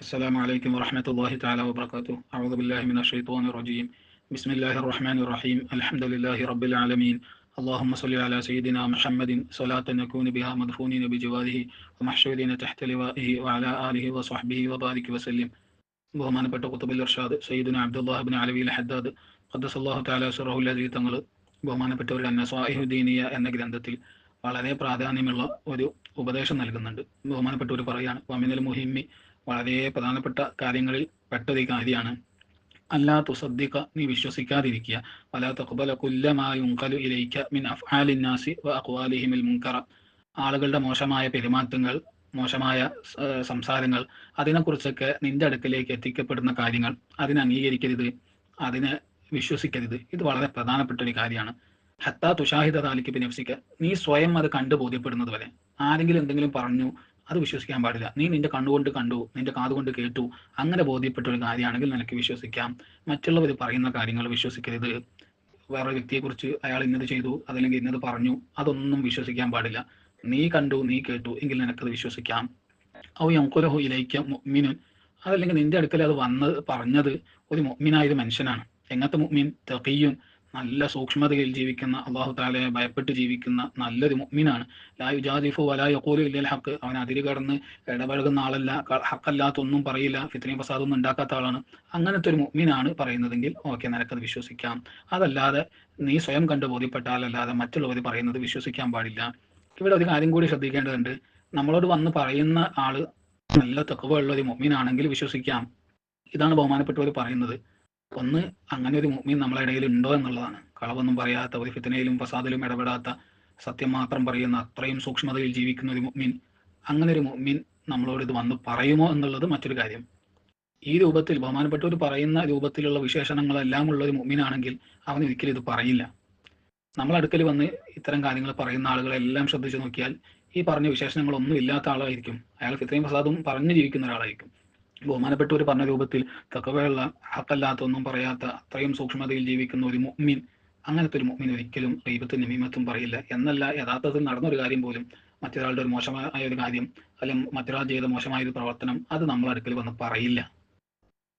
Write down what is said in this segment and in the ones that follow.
السلام عليكم ورحمة الله تعالى وبركاته. أعوذ بالله من الشيطان الرجيم. بسم الله الرحمن الرحيم. الحمد لله رب العالمين. اللهم صل على سيدنا محمد صلاة نكون بها مدفونين بجواره ومحشورين تحت لوائه وعلى آله وصحبه وبارك وسلم. ബഹുമാനപ്പെട്ട ഖുതുബുൽ ഇർഷാദ് സയ്യിദുന അബ്ദുല്ലാഹ് ഇബ്നു അലവി അൽ ഹദ്ദാദ് ഖദ്ദസല്ലാഹു തആല സിറഹുൽ അസീസ് തങ്ങൾ ബഹുമാനപ്പെട്ടവരുടെ അന്നസ്വാഇഹു ദീനിയ എന്ന ഗ്രന്ഥത്തിൽ വളരെ പ്രാധാന്യമുള്ള ഒരു ഉപദേശം നൽകുന്നുണ്ട്. ബഹുമാനപ്പെട്ടവർ പറയാണ്, വമിനൽ മുഹിമ്മി, വളരെ പ്രധാനപ്പെട്ട കാര്യങ്ങളിൽ പെട്ടൊരു കാര്യമാണ്, അല്ലാ തുസദ്ദിഖ, നീ വിശ്വസിക്കാതിരിക്കുക, വലാ തഖ്ബല കുല്ല മാ യുൻഖലു ഇലൈക മിൻ അഫ്ആലിൻ നാസി വ അഖ്വാലിഹിമിൽ മുൻകറ, ആളുകളുടെ മോശമായ പെരുമാറ്റങ്ങൾ, മോശമായ സംസാരങ്ങൾ, അതിനെക്കുറിച്ചൊക്കെ നിന്റെ അടുക്കലേക്ക് എത്തിക്കപ്പെടുന്ന കാര്യങ്ങൾ അതിനെ അംഗീകരിക്കരുത്, അതിനെ വിശ്വസിക്കരുത്. ഇത് വളരെ പ്രധാനപ്പെട്ട ഒരു കാര്യമാണ്. ഹത്താ തുഷാഹിദ താലിക്ക് ബിനഫ്സിക, നീ സ്വയം അത് കണ്ടു ബോധ്യപ്പെടുന്നത് വരെ. ആരെങ്കിലും എന്തെങ്കിലും പറഞ്ഞു അത് വിശ്വസിക്കാൻ പാടില്ല. നീ നിന്റെ കണ്ണുകൊണ്ട് കണ്ടു, നിന്റെ കാതുകൊണ്ട് കേട്ടു, അങ്ങനെ ബോധ്യപ്പെട്ട ഒരു കാര്യമാണെങ്കിൽ നിനക്ക് വിശ്വസിക്കാം. മറ്റുള്ളവർ പറയുന്ന കാര്യങ്ങൾ വിശ്വസിക്കരുത്. വേറൊരു വ്യക്തിയെക്കുറിച്ച് അയാൾ ഇന്നത് ചെയ്തു, അതല്ലെങ്കിൽ ഇന്നത് പറഞ്ഞു, അതൊന്നും വിശ്വസിക്കാൻ പാടില്ല. നീ കണ്ടു, നീ കേട്ടു എങ്കിൽ നിനക്കത് വിശ്വസിക്കാം. ഔ യൻഖുലഹു ഇലൈക മുഅ്മിനുൻ, അതല്ലെങ്കിൽ നിന്റെ അടുക്കൽ അത് പറഞ്ഞത് ഒരു മുഅ്മിനായ ഒരു മനുഷ്യനാണ്. എങ്ങനത്തെ മുഅ്മിൻ? തഖിയ്യുൻ, നല്ല സൂക്ഷ്മതയിൽ ജീവിക്കുന്ന, അല്ലാഹു തആലയെ ഭയപ്പെട്ട് ജീവിക്കുന്ന നല്ലൊരു മുഅ്മിനാണ്. ലാ യുജാദിഫു വലാ യഖൂലു ഇല്ലൽ ഹഖ്, അവൻ അതിര് കടന്ന് ഇടപഴകുന്ന ആളല്ല, ഹഖല്ലാത്തൊന്നും പറയില്ല, ഫിത്നയും ഫസാദൊന്നും ഉണ്ടാക്കാത്ത ആളാണ്. അങ്ങനത്തെ ഒരു മുഅ്മിനാണ് പറയുന്നതെങ്കിൽ ഓക്കെ, നിനക്കത് വിശ്വസിക്കാം. അതല്ലാതെ നീ സ്വയം കണ്ടു ബോധ്യപ്പെട്ടാലല്ലാതെ മറ്റുള്ളവർ പറയുന്നത് വിശ്വസിക്കാൻ പാടില്ല. ഇവിടെ ഒരു കാര്യം കൂടി ശ്രദ്ധിക്കേണ്ടതുണ്ട്. നമ്മളോട് വന്ന് പറയുന്ന ആള് നല്ല തഖ്വ ഉള്ള ഒരു മുഅ്മിനാണെങ്കിൽ വിശ്വസിക്കാം. ഇതാണ് ബഹുമാനപ്പെട്ടവർ പറയുന്നത്. ഒന്ന്, അങ്ങനെ ഒരു മുഅ്മിൻ നമ്മളെ ഇടയിൽ ഉണ്ടോ എന്നുള്ളതാണ്. കളവൊന്നും പറയാത്ത, ഒരു ഫിത്നയിലും ഫസാദിലും ഇടപെടാത്ത, സത്യം മാത്രം പറയുന്ന, അത്രയും സൂക്ഷ്മതയിൽ ജീവിക്കുന്ന ഒരു മുഅ്മിൻ, അങ്ങനെ ഒരു മുഅ്മിൻ നമ്മളോട് ഇത് വന്ന് പറയുമോ എന്നുള്ളത് മറ്റൊരു കാര്യം. ഈ രൂപത്തിൽ ബഹുമാനപ്പെട്ടവർ പറയുന്ന രൂപത്തിലുള്ള വിശേഷണങ്ങളെല്ലാം ഉള്ള ഒരു മുഅ്മിനാണെങ്കിൽ അവൻ ഒരിക്കലും ഇത് പറയില്ല. നമ്മളടുക്കൽ വന്ന് ഇത്തരം കാര്യങ്ങൾ പറയുന്ന ആളുകളെല്ലാം ശ്രദ്ധിച്ചു നോക്കിയാൽ ഈ പറഞ്ഞ വിശേഷണങ്ങളൊന്നും ഇല്ലാത്ത ആളായിരിക്കും. അയാൾ ഫിത്നയും ഫസാദും പറഞ്ഞു ജീവിക്കുന്ന ഒരാളായിരിക്കും. ബഹുമാനപ്പെട്ടവർ പറഞ്ഞ രൂപത്തിൽ തഖ്വയുള്ള, ഹഖല്ലാത്തൊന്നും പറയാത്ത, അത്രയും സൂക്ഷ്മതയിൽ ജീവിക്കുന്ന ഒരു മുഅ്മിൻ, അങ്ങനത്തെ ഒരു മുഅ്മിൻ ഒരിക്കലും ഗീബത്തും നമീമത്തും പറയില്ല. എന്നല്ല, യഥാർത്ഥത്തിൽ നടന്നൊരു കാര്യം പോലും, മറ്റൊരാളുടെ ഒരു മോശമായ ഒരു കാര്യം, അല്ലെങ്കിൽ മറ്റൊരാൾ ചെയ്ത മോശമായ ഒരു പ്രവർത്തനം, അത് നമ്മളെ അടുക്കൽ വന്ന് പറയില്ല.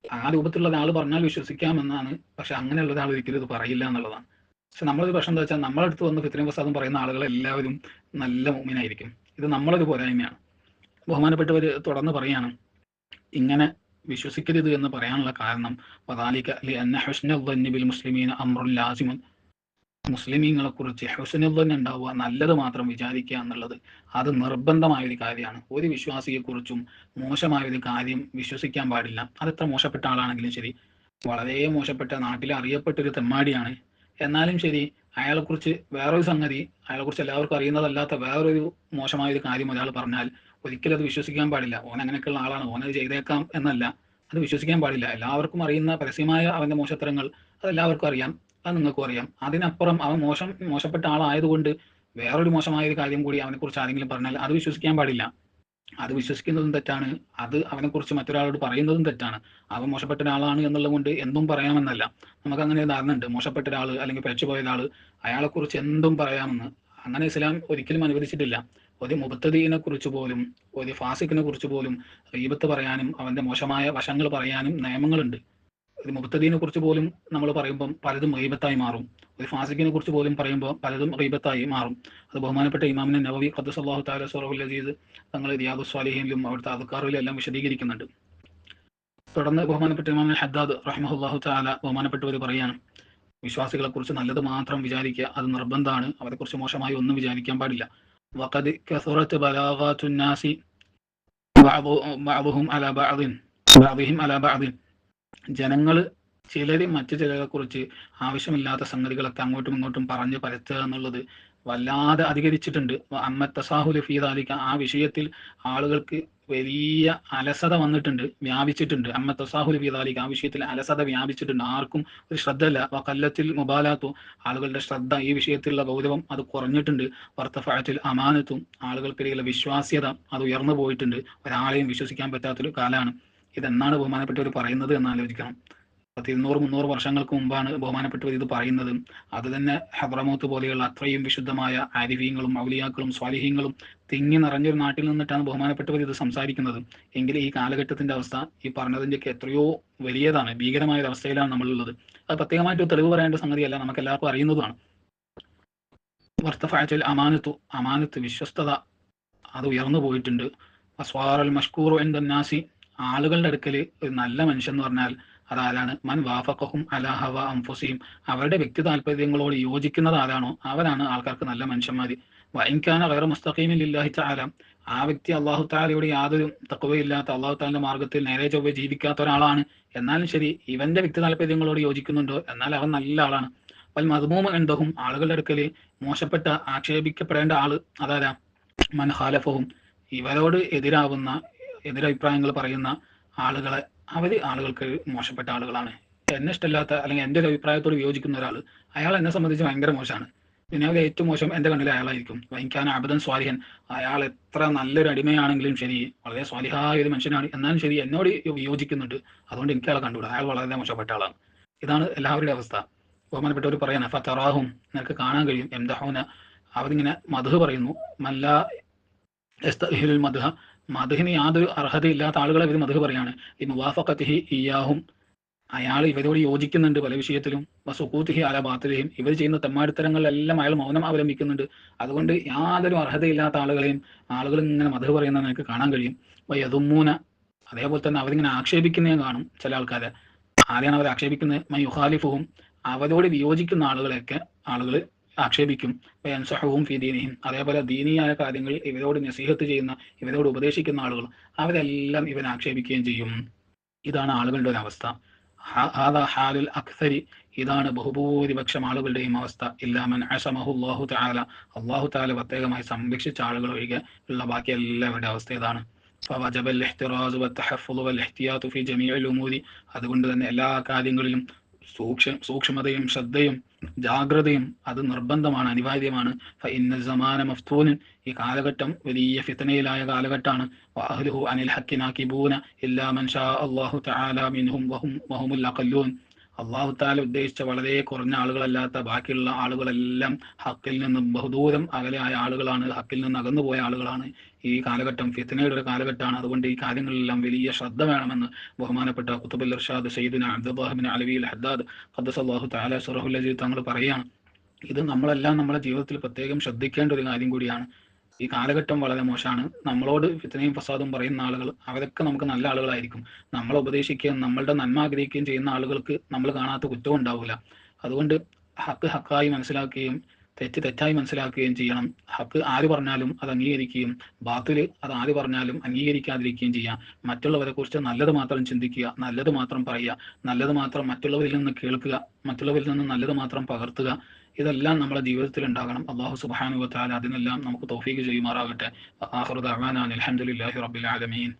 ആ രൂപത്തിലുള്ള ഒരാൾ പറഞ്ഞാൽ വിശ്വസിക്കാമെന്നാണ്. പക്ഷെ അങ്ങനെയുള്ള ഒരാൾ ഒരിക്കലും ഇത് പറയില്ല എന്നുള്ളതാണ്. പക്ഷെ നമ്മളൊരു പ്രശ്നം എന്താ വെച്ചാൽ, നമ്മളെ അടുത്ത് വന്ന് ഫിത്നയും ഫസാദും പറയുന്ന ആളുകൾ എല്ലാവരും നല്ല മുഅ്മിനായിരിക്കും. ഇത് നമ്മളൊരു പോരായ്മയാണ്. ബഹുമാനപ്പെട്ടവർ തുടർന്ന് പറയാണ്, ഇങ്ങനെ വിശ്വസിക്കരുത് എന്ന് പറയാനുള്ള കാരണം, വദാലിക ലിഅന്ന ഹുസ്നുൽ ദന്നി ബിൽ മുസ്ലിമീന അംറുൻ ലാസിമുൻ, മുസ്ലിമീങ്ങളെ കുറിച്ച് ഹുസ്നുൽ ദന്ന് ഉണ്ടാവുക, നല്ലത് മാത്രം വിചാരിക്കുക എന്നുള്ളത് അത് നിർബന്ധമായ ഒരു കാര്യമാണ്. ഒരു വിശ്വാസിയെക്കുറിച്ചും മോശമായ ഒരു കാര്യം വിശ്വസിക്കാൻ പാടില്ല. അതെത്ര മോശപ്പെട്ട ആളാണെങ്കിലും ശരി, വളരെ മോശപ്പെട്ട, നാട്ടിൽ അറിയപ്പെട്ട ഒരു തെമ്മാടിയാണ്, എന്നാലും ശരി, അയാളെക്കുറിച്ച് വേറൊരു സംഗതി, അയാളെക്കുറിച്ച് എല്ലാവർക്കും അറിയുന്നതല്ലാത്ത വേറൊരു മോശമായൊരു കാര്യം ഒരാൾ പറഞ്ഞാൽ ഒരിക്കലും അത് വിശ്വസിക്കാൻ പാടില്ല. ഓൻ അങ്ങനെയൊക്കെയുള്ള ആളാണ്, ഓനത് ചെയ്തേക്കാം എന്നല്ല, അത് വിശ്വസിക്കാൻ പാടില്ല. എല്ലാവർക്കും അറിയുന്ന പരസ്യമായ അവന്റെ മോശത്തരങ്ങൾ അതെല്ലാവർക്കും അറിയാം, അത് നിങ്ങൾക്കും അറിയാം. അതിനപ്പുറം അവൻ മോശപ്പെട്ട ആളായതുകൊണ്ട് വേറൊരു മോശമായ ഒരു കാര്യം കൂടി അവനെക്കുറിച്ച് ആരെങ്കിലും പറഞ്ഞാൽ അത് വിശ്വസിക്കാൻ പാടില്ല. അത് വിശ്വസിക്കുന്നതും തെറ്റാണ്, അത് അവനെക്കുറിച്ച് മറ്റൊരാളോട് പറയുന്നതും തെറ്റാണ്. അവൻ മോശപ്പെട്ട ഒരാളാണ് എന്നുള്ളത് കൊണ്ട് എന്തും പറയാമെന്നല്ല. നമുക്ക് അങ്ങനെ ധാരണ ഉണ്ട്, മോശപ്പെട്ട ഒരാൾ അല്ലെങ്കിൽ പിഴച്ചുപോയ ഒരാൾ, അയാളെക്കുറിച്ച് എന്തും പറയാമെന്ന്. അങ്ങനെ ഇസ്ലാം ഒരിക്കലും അനുവദിച്ചിട്ടില്ല. ഒരു മുബത്തദീനെ കുറിച്ച് പോലും, ഒരു ഫാസിഖിനെ കുറിച്ച് പോലും ഗീബത്ത് പറയാനും അവന്റെ മോശമായ വശങ്ങൾ പറയാനും നിയമങ്ങളുണ്ട്. ഒരു മുബത്തദീനെ കുറിച്ച് പോലും നമ്മൾ പറയുമ്പം പലതും ഗീബത്തായി മാറും. ഒരു ഫാസിഖിനെ കുറിച്ച് പോലും പറയുമ്പോൾ പലതും ഗീബത്തായി മാറും. അത് ബഹുമാനപ്പെട്ട ഇമാമിനെ നവവി ഖദ്ദസല്ലാഹു തആല സിറഹുൽ അസീസ് തങ്ങൾ റിയാദുസ് സ്വാലിഹീനിലും അവിടുത്തെ അദ്കാറിലും എല്ലാം വിശദീകരിക്കുന്നുണ്ട്. തുടർന്ന് ബഹുമാനപ്പെട്ട ഇമാം ഹദ്ദാദ് റഹിമഹുല്ലാഹു തആല ബഹുമാനപ്പെട്ടവർ പറയാണ്, വിശ്വാസികളെ കുറിച്ച് നല്ലത് മാത്രം വിചാരിക്കുക, അത് നിർബന്ധമാണ്. അവരെക്കുറിച്ച് മോശമായി ഒന്നും വിചാരിക്കാൻ പാടില്ല. വഖദ് കസറത്ത് ബലാഗാത്തുൻ നാസി ബഅദുഹും അലാ ബഅദിൻ, ജനങ്ങൾ ചിലർ മറ്റു ചിലരെ കുറിച്ച് ആവശ്യമില്ലാത്ത സംഗതികളൊക്കെ അങ്ങോട്ടും ഇങ്ങോട്ടും പറഞ്ഞ് പരത്തുക എന്നുള്ളത് വല്ലാതെ അധികരിച്ചിട്ടുണ്ട്. അമ്മത്തസാഹുല് ഫീ ദാലിക, ആ വിഷയത്തിൽ ആളുകൾക്ക് വലിയ അലസത വന്നിട്ടുണ്ട്, വ്യാപിച്ചിട്ടുണ്ട്. അമ്മത്തസാഹുല് ഫീ ദാലിക, ആ വിഷയത്തിൽ അലസത വ്യാപിച്ചിട്ടുണ്ട്. ആർക്കും ഒരു ശ്രദ്ധയില്ല. വഖല്ലത്തിൽ മുബാലാത്തു, ആളുകളുടെ ശ്രദ്ധ, ഈ വിഷയത്തിലുള്ള ഗൗരവം അത് കുറഞ്ഞിട്ടുണ്ട്. വർത്തഫഅത്തിൽ അമാനത്തും, ആളുകൾക്കിടയിലുള്ള വിശ്വാസ്യത അത് ഉയർന്നു പോയിട്ടുണ്ട്. ഒരാളെയും വിശ്വസിക്കാൻ പറ്റാത്തൊരു കാലമാണ്. ഇതെന്നാണ് ബഹുമാനപ്പെട്ടവർ പറയുന്നത് എന്ന് ആലോചിക്കണം. 200-300 വർഷങ്ങൾക്ക് മുമ്പാണ് ബഹുമാനപ്പെട്ടവർ ഇത് പറയുന്നത്. അത് തന്നെ ഹദ്റമൗത്ത് പോലെയുള്ള അത്രയും വിശുദ്ധമായ ആരിഫീങ്ങളും ഔലിയാക്കളും സ്വാലിഹീങ്ങളും തിങ്ങി നിറഞ്ഞൊരു നാട്ടിൽ നിന്നിട്ടാണ് ബഹുമാനപ്പെട്ടവർ ഇത് സംസാരിക്കുന്നത്. എങ്കിൽ ഈ കാലഘട്ടത്തിന്റെ അവസ്ഥ ഈ പറഞ്ഞതിൻ്റെയൊക്കെ എത്രയോ വലിയതാണ്, ഭീകരമായ ഒരു അവസ്ഥയിലാണ് നമ്മളുള്ളത്. അത് പ്രത്യേകമായിട്ട് തെളിവ് പറയേണ്ട സംഗതിയല്ല, നമുക്ക് എല്ലാവർക്കും അറിയുന്നതാണ്. വർത്തഫഅത്തിൽ അമാനത്ത് വിശ്വസ്തത അത് ഉയർന്നു പോയിട്ടുണ്ട്. അസ്വാറൽ മഷ്കൂറു നാസി, ആളുകളുടെ അടുക്കൽ ഒരു നല്ല മനുഷ്യൻ എന്ന് പറഞ്ഞാൽ അതാരാണ്? മൻ വാഫഖഹും അലാ ഹവ അൻഫുസിഹിം, അവരുടെ വ്യക്തി താല്പര്യങ്ങളോട് യോജിക്കുന്നത് ആരാണോ അവരാണ് ആൾക്കാർക്ക് നല്ല മനുഷ്യന്മാർ. വഇൻകാന ഗൈറ മുസ്തഖീമിൻ ലില്ലാഹി തആല, ആ വ്യക്തി അള്ളാഹു തആലയോട് യാതൊരു തഖ്വയില്ലാത്ത, അള്ളാഹു തആലയുടെ മാർഗത്തിൽ നേരെ ചൊവ്വേ ജീവിക്കാത്ത ഒരാളാണ്, എന്നാലും ശരി ഇവന്റെ വ്യക്തി താല്പര്യങ്ങളോട് യോജിക്കുന്നുണ്ടോ എന്നാൽ അവൻ നല്ല ആളാണ്. വൽ മദ്മൂമ ഇൻദഹും, ആളുകളുടെ അടുക്കൽ മോശപ്പെട്ട ആക്ഷേപിക്കപ്പെടേണ്ട ആള് അതാരാ? മൻ ഖാലഫഹും, ഇവരോട് എതിരാവുന്ന എതിരഭിപ്രായങ്ങൾ പറയുന്ന ആളുകളെ ആളുകൾക്ക് മോശപ്പെട്ട ആളുകളാണ്. എന്നെ ഇഷ്ടമില്ലാത്ത അല്ലെങ്കിൽ എൻ്റെ ഒരു അഭിപ്രായത്തോട് വിയോജിക്കുന്ന ഒരാൾ, അയാൾ എന്നെ സംബന്ധിച്ച് ഭയങ്കര മോശമാണ്. ദുനിയാവിലെ ഏറ്റവും മോശം എൻ്റെ കണ്ണിൽ അയാളായിരിക്കും. വഹിക്കാൻ അബദൻ സ്വാലിഹൻ, അയാൾ എത്ര നല്ലൊരു അടിമയാണെങ്കിലും ശരി, വളരെ സ്വാലിഹായ ഒരു മനുഷ്യനാണ്, എന്നാലും ശരി എന്നോട് വിയോജിക്കുന്നുണ്ട്, അതുകൊണ്ട് എനിക്ക് അയാളെ കണ്ടുകൂടാ, അയാൾ വളരെ മോശപ്പെട്ട ആളാണ്. ഇതാണ് എല്ലാവരുടെ അവസ്ഥ. ബഹുമാനപ്പെട്ടവർ പറയാൻ ഫതറാഹും, നിനക്ക് കാണാൻ കഴിയും, എംദഹൂന, അവരിങ്ങനെ മദ്ഹ് പറയുന്നു. മല്ല യസ്തഹിലുൽ മദ്ഹ, മദ്ഹിന് യാതൊരു അർഹതയില്ലാത്ത ആളുകളെ ഇവർ മദ്ഹ് പറയാണ്. ഈ മുവാഫഖത്തിഹി ഇയ്യാഹും, അയാൾ ഇവരോട് യോജിക്കുന്നുണ്ട് പല വിഷയത്തിലും. വസുഖൂത്തിഹി അല ബാത്തിലിഹിം, ഇവർ ചെയ്യുന്ന തെമ്മാടിത്തരങ്ങളിലെല്ലാം അയാൾ മൗനം അവലംബിക്കുന്നുണ്ട്. അതുകൊണ്ട് യാതൊരു അർഹതയില്ലാത്ത ആളുകളെയും ആളുകൾ ഇങ്ങനെ മദ്ഹ് പറയുന്നത് നിനക്ക് കാണാൻ കഴിയും. വയതുമ്മൂന, അതേപോലെ തന്നെ അവരിങ്ങനെ ആക്ഷേപിക്കുന്നതും കാണും ചില ആൾക്കാരെ. ആരെയാണ് അവർ ആക്ഷേപിക്കുന്നത്? മൻ യുഖാലിഫുഹും, അവരോട് വിയോജിക്കുന്ന ആളുകളെയൊക്കെ ആളുകൾ ആക്ഷേപിക്കും. യൻസഹുഹും ഫീ ദീനിഹിം, അതേപോലെ ദീനിയായ കാര്യങ്ങളിൽ ഇവരോട് നസീഹത്ത് ചെയ്യുന്ന, ഇവരോട് ഉപദേശിക്കുന്ന ആളുകൾ, അവരെല്ലാം ഇവൻ ആക്ഷേപിക്കുകയും ചെയ്യും. ഇതാണ് ആളുകളുടെ ഒരു അവസ്ഥ. ഹാദാ ഹാലുൽ അക്സരി, ഇതാണ് ബഹുഭൂരിപക്ഷം ആളുകളുടെയും അവസ്ഥ. ഇല്ലാ മൻ അസമഹുല്ലാഹു തആല, അല്ലാഹു തആല പ്രത്യേകമായി സംരക്ഷിച്ച ആളുകൾ ഒഴികെ ഉള്ള ബാക്കി എല്ലാവരുടെ അവസ്ഥ ഇതാണ്. ഫവജബൽ ഇഹ്തിറാസ് വത്തഹഫ്ഫുള് വൽഇഹ്തിയാതു ഫീ ജമീഇൽ ഉമൂരി, അതുകൊണ്ട് തന്നെ എല്ലാ കാര്യങ്ങളിലും സൂക്ഷ്മതയും ശ്രദ്ധയും ജാഗ്രതയും അത് നിർബന്ധമാണ്, അനിവാര്യമാണ്. ഫഇന്ന സമാന മഫ്തൂനൻ, ഈ കാലഘട്ടം വലിയ ഫിത്നയിലായ കാലഘട്ടമാണ്. വഅഹ്ലുഹു അനിൽ ഹഖ്ഖി നാകിബൂന ഇല്ലാ മൻ ഷാ അല്ലാഹു തആല മിൻഹും വഹുമുൽ അഖല്ലൂൻ, അള്ളാഹു താല ഉദ്ദേശിച്ച വളരെ കുറഞ്ഞ ആളുകളല്ലാത്ത ബാക്കിയുള്ള ആളുകളെല്ലാം ഹക്കിൽ നിന്നും ബഹുദൂരം അകലെയായ ആളുകളാണ്, ഹക്കിൽ നിന്ന് അകന്നുപോയ ആളുകളാണ്. ഈ കാലഘട്ടം ഫിത്നയുടെ ഒരു കാലഘട്ടമാണ്. അതുകൊണ്ട് ഈ കാര്യങ്ങളിലെല്ലാം വലിയ ശ്രദ്ധ വേണമെന്ന് ബഹുമാനപ്പെട്ട ഖുതുബുൽ ഇർഷാദ് സയ്യിദുന അബ്ദുല്ലാഹ് ബിൻ അലവി അൽ ഹദ്ദാദ് ഖദ്ദസല്ലാഹു തആല സിറഹുൽ അസീസ് തങ്ങൾ പറയുകയാണ്. ഇത് നമ്മളെല്ലാം നമ്മുടെ ജീവിതത്തിൽ പ്രത്യേകം ശ്രദ്ധിക്കേണ്ട ഒരു കാര്യം കൂടിയാണ്. ഈ കാലഘട്ടം വളരെ മോശമാണ്. നമ്മളോട് ഫിത്നയും ഫസാദും പറയുന്ന ആളുകൾ അവരൊക്കെ നമുക്ക് നല്ല ആളുകളായിരിക്കും. നമ്മളെ ഉപദേശിക്കുകയും നമ്മളുടെ നന്മ ആഗ്രഹിക്കുകയും ചെയ്യുന്ന ആളുകൾക്ക് നമ്മൾ കാണാത്ത കുറ്റവും ഉണ്ടാവില്ല. അതുകൊണ്ട് ഹക്ക് ഹക്കായി മനസ്സിലാക്കുകയും തെറ്റ് തെറ്റായി മനസ്സിലാക്കുകയും ചെയ്യണം. ഹക്ക് ആര് പറഞ്ഞാലും അത് അംഗീകരിക്കുകയും ബാത്തില് അത് ആര് പറഞ്ഞാലും അംഗീകരിക്കാതിരിക്കുകയും ചെയ്യാം. മറ്റുള്ളവരെ കുറിച്ച് നല്ലത് മാത്രം ചിന്തിക്കുക, നല്ലത് മാത്രം പറയുക, നല്ലത് മാത്രം മറ്റുള്ളവരിൽ നിന്ന് കേൾക്കുക, മറ്റുള്ളവരിൽ നിന്ന് നല്ലത് മാത്രം പകർത്തുക. ഇതെല്ലാം നമ്മുടെ ജീവിതത്തിൽ ഉണ്ടാകണം. അല്ലാഹു സുബ്ഹാനഹു വ തആല അതിനെല്ലാം നമുക്ക് തൗഫീഖ് ചെയ്യുമാറാകട്ടെ. ആഖിറു ദഅവാനാ അൽഹംദുലില്ലാഹി റബ്ബിൽ ആലമീൻ.